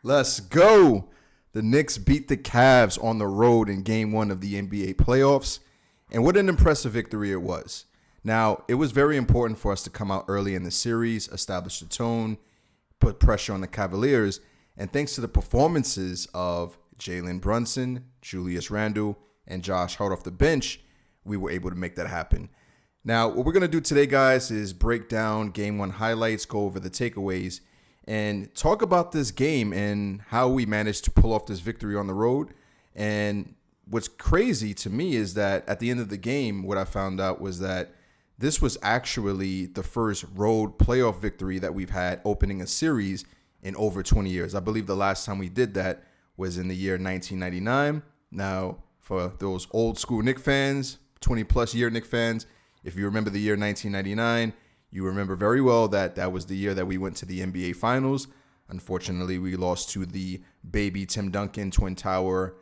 Let's go. The Knicks beat the Cavs on the road in Game 1 of the NBA playoffs. And what an impressive victory it was. Now, it was very important for us to come out early in the series, establish the tone, put pressure on the Cavaliers. And thanks to the performances of Jalen Brunson, Julius Randle, and Josh Hart off the bench, we were able to make that happen. Now, what we're going to do today, guys, is break down Game 1 highlights, go over the takeaways, and talk about this game and how we managed to pull off this victory on the road. And what's crazy to me is that at the end of the game, what I found out was that this was actually the first road playoff victory that we've had opening a series in over 20 years. I believe the last time we did that was in the year 1999. Now, for those old school Knicks fans, 20-plus year Knicks fans, if you remember the year 1999, you remember very well that that was the year that we went to the NBA Finals. Unfortunately, we lost to the baby Tim Duncan Twin Tower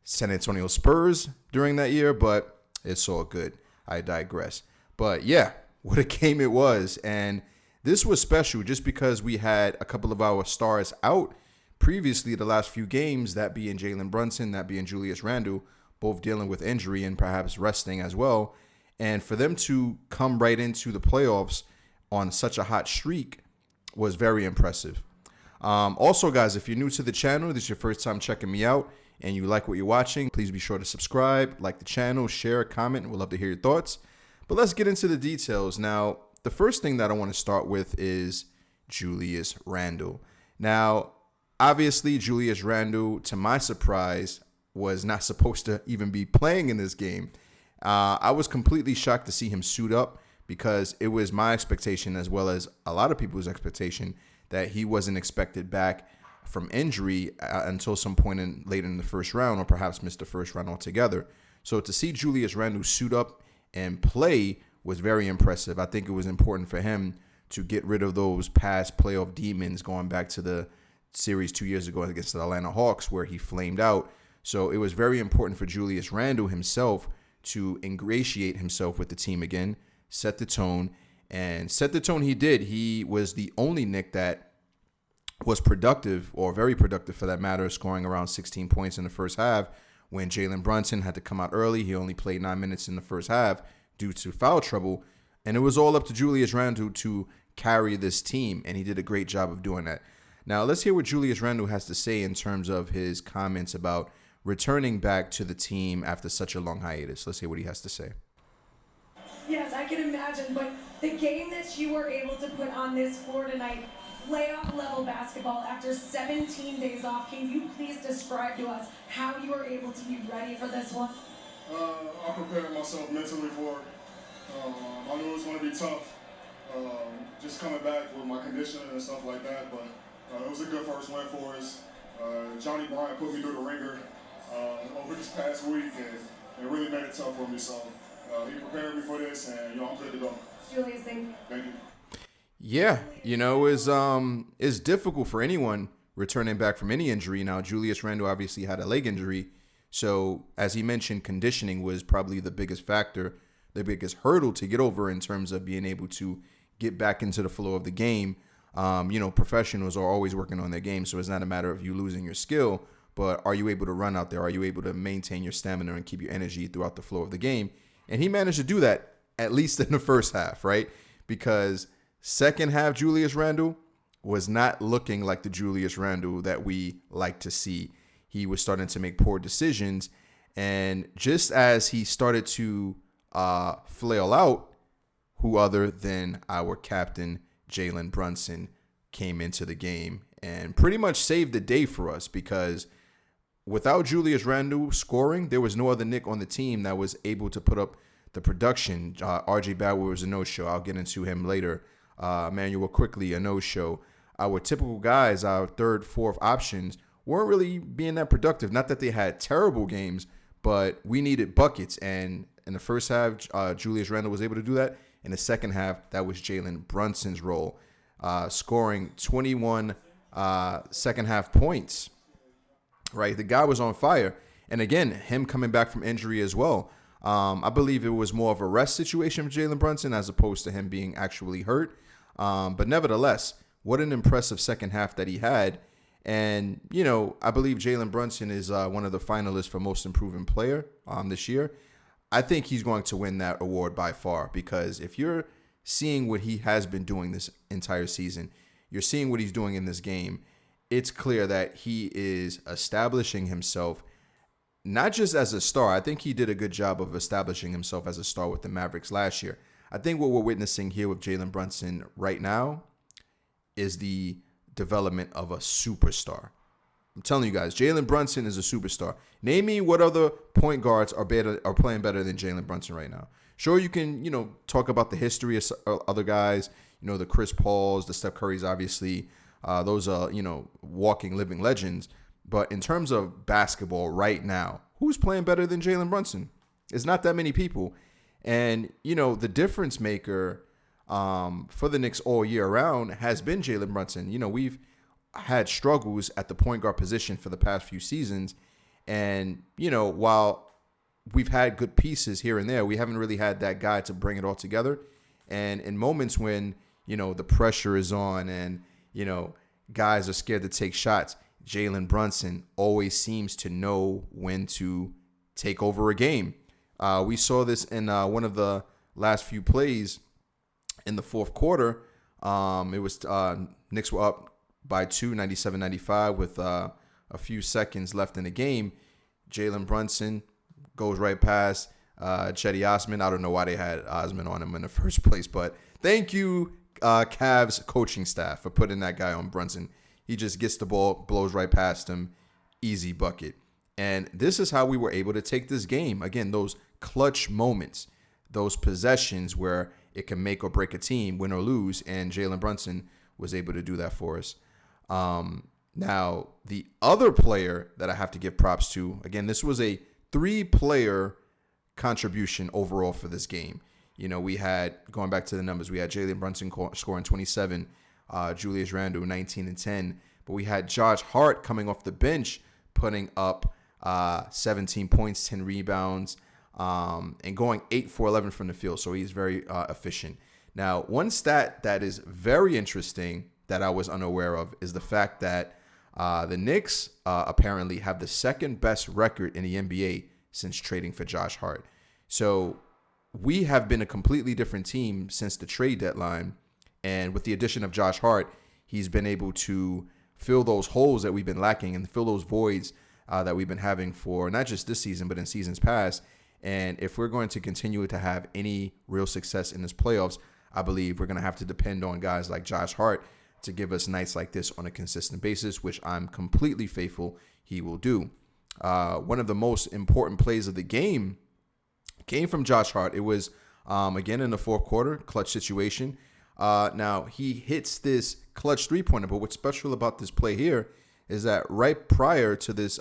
San Antonio Spurs during that year, but it's all good. I digress. But yeah, what a game it was. And this was special just because we had a couple of our stars out previously the last few games, that being Jalen Brunson, that being Julius Randle, both dealing with injury and perhaps resting as well. And for them to come right into the playoffs on such a hot streak was very impressive. Also, guys, if you're new to the channel, this is your first time checking me out, and you like what you're watching, please be sure to subscribe, like the channel, share, comment, and we'd love to hear your thoughts. But let's get into the details. Now, the first thing that I want to start with is Julius Randle. Now, obviously, Julius Randle, to my surprise, was not supposed to even be playing in this game. I was completely shocked to see him suit up because it was my expectation, as well as a lot of people's expectation, that he wasn't expected back from injury until some point later in the first round, or perhaps missed the first round altogether. So to see Julius Randle suit up and play was very impressive. I think it was important for him to get rid of those past playoff demons going back to the series 2 years ago against the Atlanta Hawks where he flamed out. So it was very important for Julius Randle himself to ingratiate himself with the team again, set the tone, and set the tone he did. He was the only Knick that was productive, or very productive for that matter, scoring around 16 points in the first half. When Jalen Brunson had to come out early, he only played 9 minutes in the first half due to foul trouble. And it was all up to Julius Randle to carry this team, and he did a great job of doing that. Now, let's hear what Julius Randle has to say in terms of his comments about returning back to the team after such a long hiatus. Let's hear what he has to say. Yes, I can imagine, but the game that you were able to put on this floor tonight, playoff level basketball after 17 days off, can you please describe to us how you were able to be ready for this one? I prepared myself mentally for it. I knew it was going to be tough, just coming back with my conditioning and stuff like that, but it was a good first win for us. Johnny Bryant put me through the ringer over this past week, and it really made it tough for me, so he prepared me for this, and I'm good to go. Julius, thank you. Thank you. Yeah, it's difficult for anyone returning back from any injury. Now, Julius Randle obviously had a leg injury, so as he mentioned, conditioning was probably the biggest factor, the biggest hurdle to get over in terms of being able to get back into the flow of the game. Professionals are always working on their game, so it's not a matter of you losing your skill, but are you able to run out there? Are you able to maintain your stamina and keep your energy throughout the flow of the game? And he managed to do that, at least in the first half, right? Because second half Julius Randle was not looking like the Julius Randle that we like to see. He was starting to make poor decisions. And just as he started to flail out, who other than our captain, Jalen Brunson, came into the game and pretty much saved the day for us, because without Julius Randle scoring, there was no other Knick on the team that was able to put up the production. R.J. Bauer was a no-show. I'll get into him later. Emmanuel Quickly, a no-show. Our typical guys, our third, fourth options, weren't really being that productive. Not that they had terrible games, but we needed buckets. And in the first half, Julius Randle was able to do that. In the second half, that was Jalen Brunson's role, scoring 21 second half points. Right, the guy was on fire. And again, him coming back from injury as well. I believe it was more of a rest situation for Jalen Brunson as opposed to him being actually hurt. But nevertheless, what an impressive second half that he had. And, I believe Jalen Brunson is one of the finalists for most improving player this year. I think he's going to win that award by far, because if you're seeing what he has been doing this entire season, you're seeing what he's doing in this game, it's clear that he is establishing himself not just as a star. I think he did a good job of establishing himself as a star with the Mavericks last year. I think what we're witnessing here with Jalen Brunson right now is the development of a superstar. I'm telling you guys, Jalen Brunson is a superstar. Name me what other point guards are playing better than Jalen Brunson right now. Sure, you can, talk about the history of other guys, the Chris Pauls, the Steph Currys, obviously. Those are, walking, living legends. But in terms of basketball right now, who's playing better than Jalen Brunson? It's not that many people. And, the difference maker for the Knicks all year round has been Jalen Brunson. We've had struggles at the point guard position for the past few seasons. And, while we've had good pieces here and there, we haven't really had that guy to bring it all together. And in moments when, the pressure is on and, guys are scared to take shots, Jalen Brunson always seems to know when to take over a game. We saw this in one of the last few plays in the fourth quarter. It was Knicks were up by 2, 97-95 with a few seconds left in the game. Jalen Brunson goes right past Chetty Osman. I don't know why they had Osman on him in the first place, but thank you, Cavs coaching staff, for putting that guy on Brunson. He just gets the ball, blows right past him, easy bucket. And this is how we were able to take this game. Again, those clutch moments, those possessions where it can make or break a team, win or lose, and Jalen Brunson was able to do that for us. Now, the other player that I have to give props to, again, this was a 3-player contribution overall for this game. We had, going back to the numbers, we had Jalen Brunson scoring 27, Julius Randle 19 and 10, but we had Josh Hart coming off the bench putting up 17 points, 10 rebounds, and going 8 for 11 from the field. So he's very efficient. Now, one stat that is very interesting that I was unaware of is the fact that the Knicks apparently have the second best record in the NBA since trading for Josh Hart. So we have been a completely different team since the trade deadline. And with the addition of Josh Hart, he's been able to fill those holes that we've been lacking and fill those voids that we've been having for not just this season, but in seasons past. And if we're going to continue to have any real success in this playoffs, I believe we're going to have to depend on guys like Josh Hart to give us nights like this on a consistent basis, which I'm completely faithful he will do. One of the most important plays of the game came from Josh Hart. It was, again, in the fourth quarter, clutch situation. Now, he hits this clutch three-pointer, but what's special about this play here is that right prior to this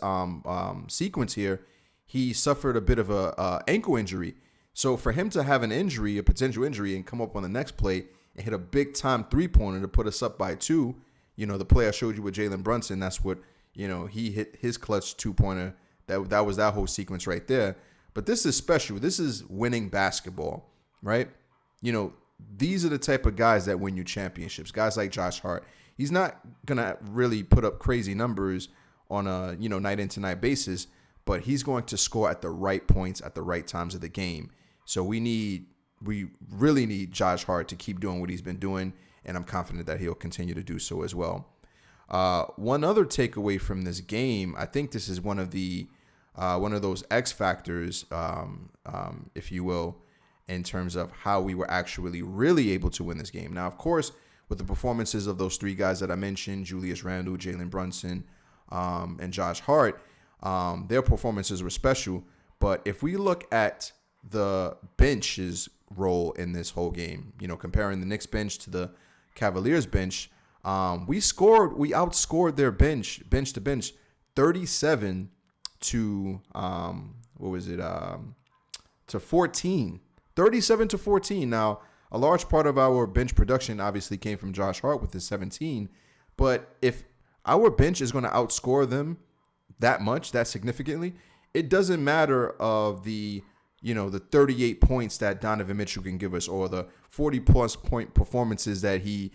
sequence here, he suffered a bit of a ankle injury. So for him to have an injury, a potential injury, and come up on the next play and hit a big-time three-pointer to put us up by 2, the play I showed you with Jalen Brunson, that's what, he hit his clutch two-pointer. That was that whole sequence right there. But this is special. This is winning basketball, right? These are the type of guys that win you championships. Guys like Josh Hart. He's not going to really put up crazy numbers on a, night in to night basis, but he's going to score at the right points at the right times of the game. So we really need Josh Hart to keep doing what he's been doing, and I'm confident that he'll continue to do so as well. One other takeaway from this game, I think this is one of those X factors, if you will, in terms of how we were actually really able to win this game. Now, of course, with the performances of those 3 guys that I mentioned, Julius Randle, Jalen Brunson, and Josh Hart, their performances were special. But if we look at the bench's role in this whole game, comparing the Knicks bench to the Cavaliers bench, we outscored their bench to bench, 37 to to 14. 37 to 14. Now, a large part of our bench production obviously came from Josh Hart with his 17. But if our bench is going to outscore them that much, that significantly, it doesn't matter of the 38 points that Donovan Mitchell can give us or the 40-plus point performances that he,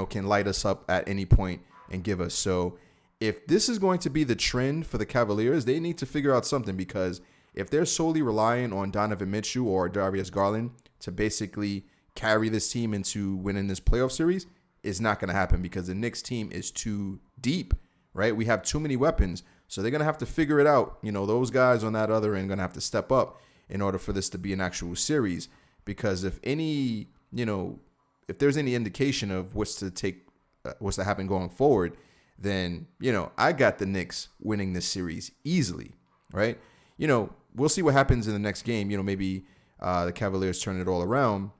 can light us up at any point and give us. So if this is going to be the trend for the Cavaliers, they need to figure out something, because if they're solely relying on Donovan Mitchell or Darius Garland to basically carry this team into winning this playoff series, it's not going to happen, because the Knicks team is too deep, right? We have too many weapons. So they're going to have to figure it out. Those guys on that other end are going to have to step up in order for this to be an actual series, because if there's any indication of what's to happen going forward, then, I got the Knicks winning this series easily, right? We'll see what happens in the next game. Maybe the Cavaliers turn it all around.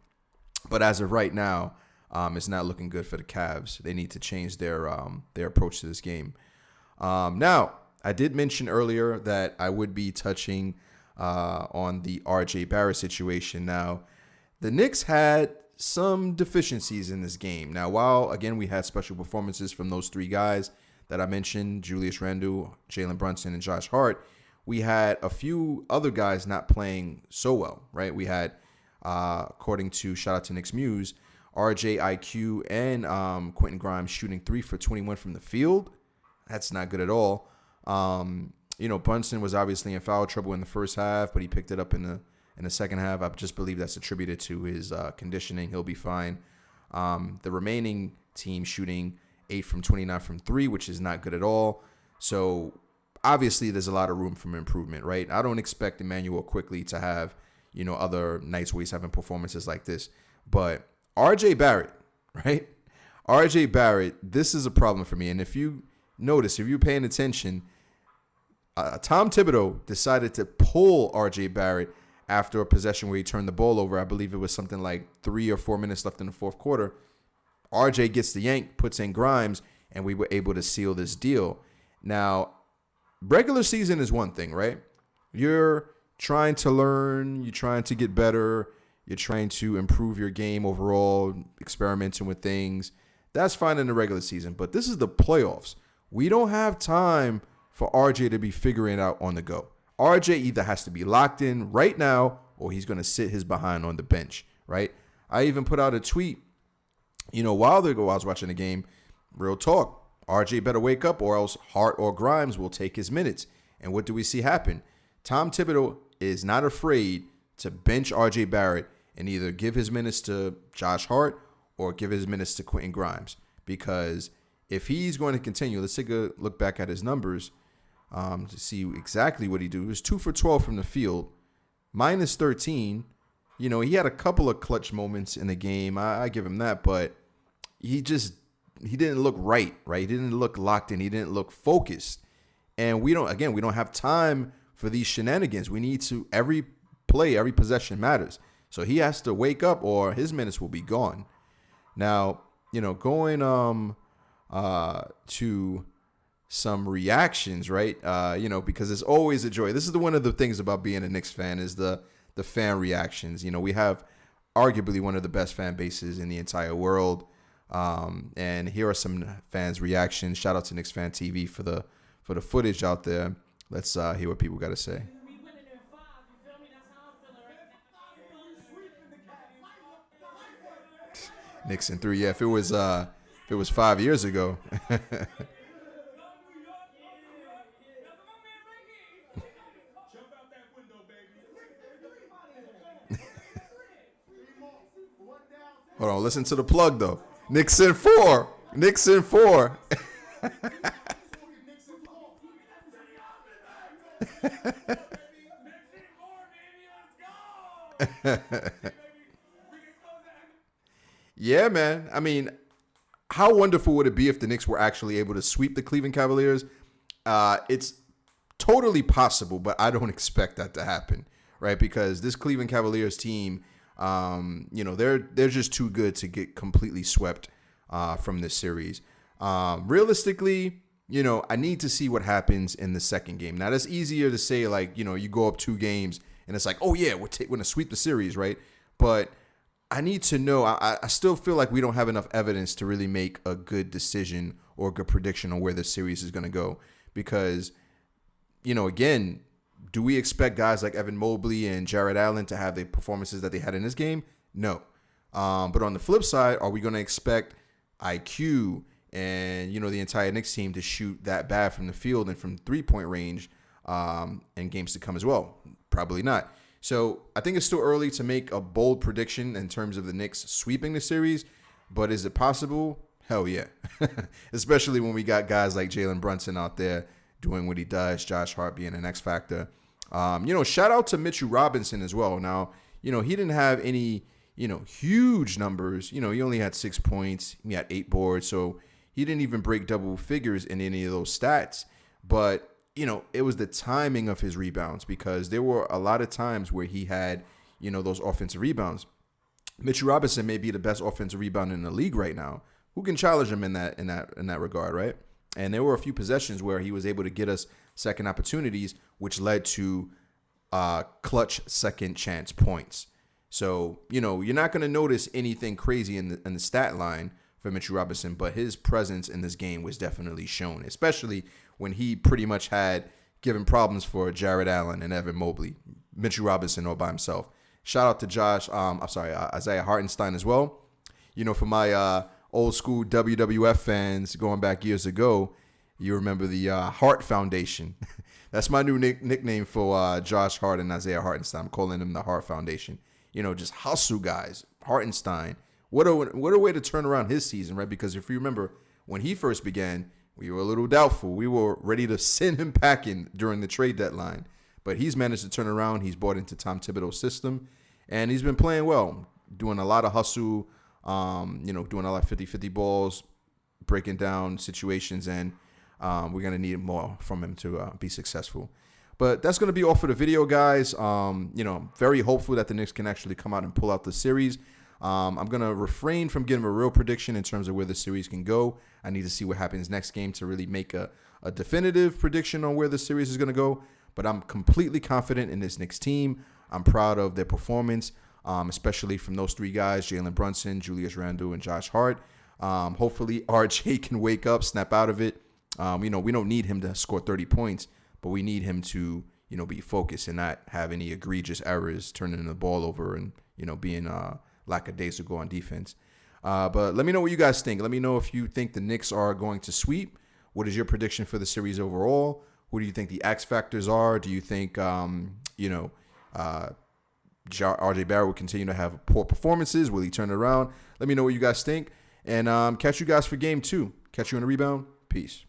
But as of right now, it's not looking good for the Cavs. They need to change their approach to this game. Now, I did mention earlier that I would be touching on the RJ Barrett situation. Now, the Knicks had some deficiencies in this game. Now, while, again, we had special performances from those three guys that I mentioned, Julius Randle, Jalen Brunson, and Josh Hart, we had a few other guys not playing so well, right? We had, according to shout out to Knicks Muse, RJ, IQ, and Quentin Grimes shooting 3 for 21 from the field. That's not good at all. Brunson was obviously in foul trouble in the first half, but he picked it up in the second half. I just believe that's attributed to his conditioning. He'll be fine. The remaining team shooting 8 from 29 from 3, which is not good at all. So obviously there's a lot of room for improvement, right? I don't expect Emmanuel Quickly to have, other nights where he's having performances like this. But RJ Barrett, right? RJ Barrett, this is a problem for me. And if you notice, if you're paying attention, Tom Thibodeau decided to pull RJ Barrett after a possession where he turned the ball over. I believe it was something like 3 or 4 minutes left in the fourth quarter. RJ gets the yank, puts in Grimes, and we were able to seal this deal. Now, regular season is one thing, right? You're trying to learn, you're trying to get better, you're trying to improve your game overall, experimenting with things. That's fine in the regular season, but this is the playoffs. We don't have time for RJ to be figuring it out on the go. RJ either has to be locked in right now or he's going to sit his behind on the bench, right? I even put out a tweet, while I was watching the game, real talk. RJ better wake up or else Hart or Grimes will take his minutes. And what do we see happen? Tom Thibodeau is not afraid to bench RJ Barrett and either give his minutes to Josh Hart or give his minutes to Quentin Grimes. Because if he's going to continue, let's take a look back at his numbers to see exactly what he did. It was 2 for 12 from the field, minus 13. He had a couple of clutch moments in the game. I give him that, but he didn't look right? He didn't look locked in. He didn't look focused. And we don't have time for these shenanigans. We need to, every play, every possession matters. So he has to wake up or his minutes will be gone. Now, going to some reactions, right? Because it's always a joy. This is one of the things about being a Knicks fan is the fan reactions. We have arguably one of the best fan bases in the entire world. And here are some fans' reactions. Shout out to Knicks Fan TV for the footage out there. Let's hear what people got to say. Knicks in 3. Yeah, if it was 5 years ago. Hold on, listen to the plug though. Knicks in 4. Knicks in 4. Yeah, man. I mean, how wonderful would it be if the Knicks were actually able to sweep the Cleveland Cavaliers? It's totally possible, but I don't expect that to happen, right? Because this Cleveland Cavaliers team, they're just too good to get completely swept from this series. Realistically, I need to see what happens in the second game. Now, that's easier to say, like, you go up 2 games and it's like, oh, yeah, we're going to sweep the series, right? But I need to know. I still feel like we don't have enough evidence to really make a good decision or a good prediction on where the series is going to go. Because, again, do we expect guys like Evan Mobley and Jared Allen to have the performances that they had in this game? No. But on the flip side, are we going to expect IQ and the entire Knicks team to shoot that bad from the field and from 3-point range in games to come as well. Probably not. So I think it's still early to make a bold prediction in terms of the Knicks sweeping the series, but is it possible? Hell yeah. Especially when we got guys like Jalen Brunson out there doing what he does, Josh Hart being an X factor. Shout out to Mitchell Robinson as well. Now, he didn't have any, huge numbers. He only had 6 points. He had 8 boards. So he didn't even break double figures in any of those stats. But, it was the timing of his rebounds, because there were a lot of times where he had, those offensive rebounds. Mitchell Robinson may be the best offensive rebounder in the league right now. Who can challenge him in that regard, right? And there were a few possessions where he was able to get us second opportunities, which led to clutch second chance points. So, you're not going to notice anything crazy in the stat line for Mitchell Robinson, but his presence in this game was definitely shown, especially when he pretty much had given problems for Jared Allen and Evan Mobley. Mitchell Robinson all by himself. Shout out to Isaiah Hartenstein as well. For my old school WWF fans going back years ago, you remember the Hart Foundation. That's my new nickname for Josh Hart and Isaiah Hartenstein. I'm calling them the Hart Foundation. Just hustle guys. Hartenstein. What a way to turn around his season, right? Because if you remember, when he first began, we were a little doubtful. We were ready to send him packing during the trade deadline. But he's managed to turn around. He's bought into Tom Thibodeau's system. And he's been playing well, doing a lot of hustle, doing a lot of 50-50 balls, breaking down situations, and we're going to need more from him to be successful. But that's going to be all for the video, guys. Very hopeful that the Knicks can actually come out and pull out the series. I'm going to refrain from getting a real prediction in terms of where the series can go. I need to see what happens next game to really make a definitive prediction on where the series is going to go. But I'm completely confident in this Knicks team. I'm proud of their performance, especially from those 3 guys, Jalen Brunson, Julius Randle, and Josh Hart. Hopefully, RJ can wake up, snap out of it. We don't need him to score 30 points, but we need him to, be focused and not have any egregious errors, turning the ball over and, being lackadaisical on defense. But let me know what you guys think. Let me know if you think the Knicks are going to sweep. What is your prediction for the series overall? Who do you think the X factors are? Do you think, RJ Barrett will continue to have poor performances? Will he turn it around? Let me know what you guys think. And catch you guys for game 2. Catch you on the rebound. Peace.